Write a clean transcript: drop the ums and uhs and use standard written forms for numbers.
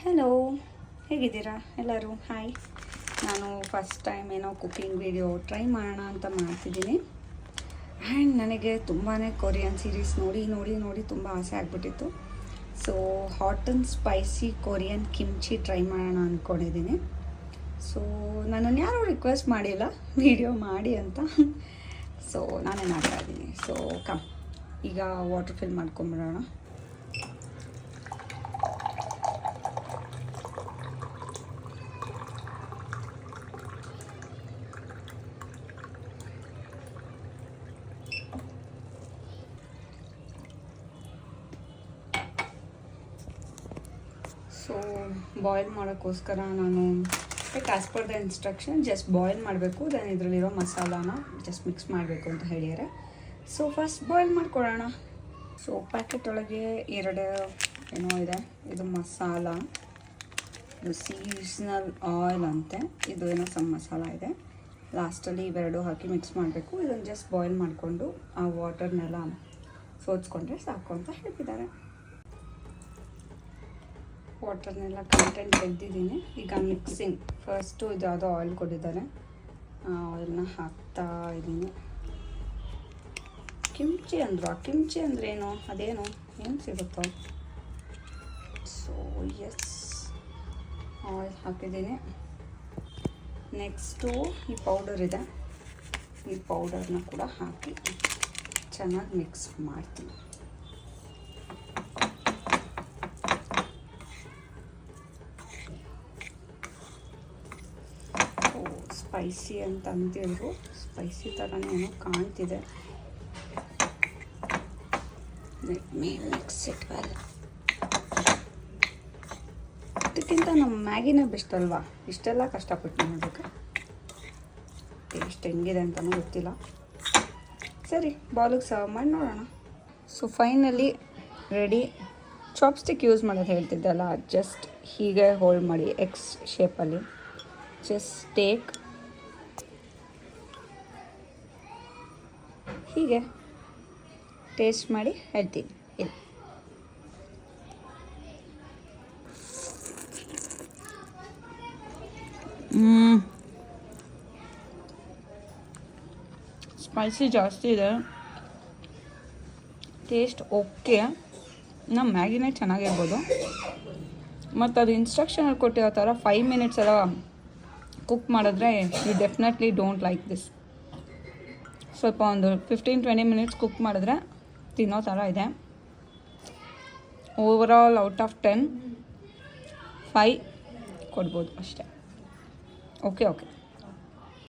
Hello, ಹೇಗಿದ್ದೀರಾ ಎಲ್ಲರೂ? Hi. ನಾನು ಫಸ್ಟ್ ಟೈಮ್ ಏನೋ ಕುಕ್ಕಿಂಗ್ ವಿಡಿಯೋ ಟ್ರೈ ಮಾಡೋಣ ಅಂತ ಮಾಡ್ತಿದ್ದೀನಿ. ಆ್ಯಂಡ್ ನನಗೆ ತುಂಬಾ ಕೊರಿಯನ್ ಸೀರೀಸ್ ನೋಡಿ ತುಂಬ ಆಸೆ ಆಗಿಬಿಟ್ಟಿತ್ತು. So hot and spicy Korean kimchi try ಮಾಡೋಣ ಅಂದ್ಕೊಂಡಿದ್ದೀನಿ. ಸೊ ನನ್ನನ್ನು ಯಾರೂ ರಿಕ್ವೆಸ್ಟ್ ಮಾಡಿಲ್ಲ ವಿಡಿಯೋ ಮಾಡಿ ಅಂತ. ಸೊ ನಾನೇ ಮಾಡ್ತಾ ಇದ್ದೀನಿ. ಸೊ ಈಗ ವಾಟರ್ ಫಿಲ್ ಮಾಡ್ಕೊಂಬಿಡೋಣ. ಸೊ ಬಾಯ್ಲ್ ಮಾಡೋಕ್ಕೋಸ್ಕರ ನಾನು as per the instruction just boil ಮಾಡಬೇಕು. ದೆನ್ ಇದರಲ್ಲಿರೋ ಮಸಾಲಾನ ಜಸ್ಟ್ ಮಿಕ್ಸ್ ಮಾಡಬೇಕು ಅಂತ ಹೇಳಿದ್ದಾರೆ. ಸೊ ಫಸ್ಟ್ ಬಾಯ್ಲ್ ಮಾಡ್ಕೊಳ್ಳೋಣ. ಸೊ ಪ್ಯಾಕೆಟ್ ಒಳಗೆ ಎರಡು ಏನೋ ಇದೆ. ಇದು ಮಸಾಲ, ಇದು ಸೀಸ್ನಲ್ ಆಯಿಲ್ ಅಂತೆ. ಇದು ಏನೋ ಸಮ್ ಮಸಾಲ ಇದೆ. ಲಾಸ್ಟಲ್ಲಿ ಇವೆರಡು ಹಾಕಿ ಮಿಕ್ಸ್ ಮಾಡಬೇಕು. ಇದನ್ನು ಜಸ್ಟ್ ಬಾಯ್ಲ್ ಮಾಡಿಕೊಂಡು ಆ ವಾಟರ್ನೆಲ್ಲ ಸೋದ್ಕೊಂಡ್ರೆ ಸಾಕು ಅಂತ ಹೇಳ್ತಿದ್ದಾರೆ. ವಾಟರ್ನೆಲ್ಲ ಕಂಟೆಂಟ್ ತೆಗೆದಿದ್ದೀನಿ. ಈಗ ಮಿಕ್ಸಿಂಗ್ ಫಸ್ಟು ಇದು ಯಾವುದೋ ಆಯಿಲ್ ಕೊಟ್ಟಿದ್ದಾರೆ, ಆ ಆಯಿಲ್ನ ಹಾಕ್ತಾ ಇದ್ದೀನಿ. ಕಿಮ್ಚಿ ಅಂದರು. ಆ ಕಿಮ್ಚಿ ಅಂದರೆ ಏನು? ಅದೇನು ಏನು ಸಿಗುತ್ತೋ? ಸೊ ಎಸ್, ಆಯಿಲ್ ಹಾಕಿದ್ದೀನಿ. ನೆಕ್ಸ್ಟು ಈ ಪೌಡರ್ ಇದೆ. ಈ ಪೌಡರ್ನ ಕೂಡ ಹಾಕಿ ಚೆನ್ನಾಗಿ ಮಿಕ್ಸ್ ಮಾಡ್ತೀನಿ. ಸ್ಪೈಸಿ ಅಂತ ಅಂತಿದ್ರು. ಸ್ಪೈಸಿ ಥರನೇ ಏನೋ ಕಾಣ್ತಿದೆ. Let me mix it well. ಇದಕ್ಕಿಂತ ನಮ್ಮ ಮ್ಯಾಗಿನೇ ಬೆಸ್ಟ್ ಅಲ್ವಾ? ಇಷ್ಟೆಲ್ಲ ಕಷ್ಟಪಟ್ಟು ಮಾಡಬೇಕು. ಟೇಸ್ಟ್ ಹೆಂಗಿದೆ ಅಂತಲೂ ಗೊತ್ತಿಲ್ಲ. ಸರಿ, ಬಾಲಿಗೆ ಸರ್ವ್ ಮಾಡಿ ನೋಡೋಣ. So finally ready. Chopstick use ಮಾಡೋದು ಹೇಳ್ತಿದ್ದಲ್ಲ, ಜಸ್ಟ್ ಹೀಗೆ ಹೋಲ್ಡ್ ಮಾಡಿ ಎಕ್ಸ್ ಶೇಪಲ್ಲಿ. ಜಸ್ಟ್ ಟೇಕ್, ಹೀಗೆ ಟೇಸ್ಟ್ ಮಾಡಿ ಹೇಳ್ತೀನಿ. ಇದು ಸ್ಪೈಸಿ ಜಾಸ್ತಿ ಇದೆ. Taste okay. ನಮ್ಮ ಮ್ಯಾಗಿನೇ ಚೆನ್ನಾಗಿರ್ಬೋದು. ಮತ್ತು ಅದು ಇನ್ಸ್ಟ್ರಕ್ಷನಲ್ಲಿ ಕೊಟ್ಟಿರೋ ಥರ 5 ಮಿನಿಟ್ಸ್ ಎಲ್ಲ ಕುಕ್ ಮಾಡಿದ್ರೆ you definitely don't like this. ಸ್ವಲ್ಪ ಒಂದು 15-20 ಮಿನಿಟ್ಸ್ ಕುಕ್ ಮಾಡಿದ್ರೆ ತಿನ್ನೋ ಥರ ಇದೆ. ಓವರಾಲ್ ಔಟ್ ಆಫ್ 10 5 ಕೊಡ್ಬೋದು ಅಷ್ಟೇ. ಓಕೆ.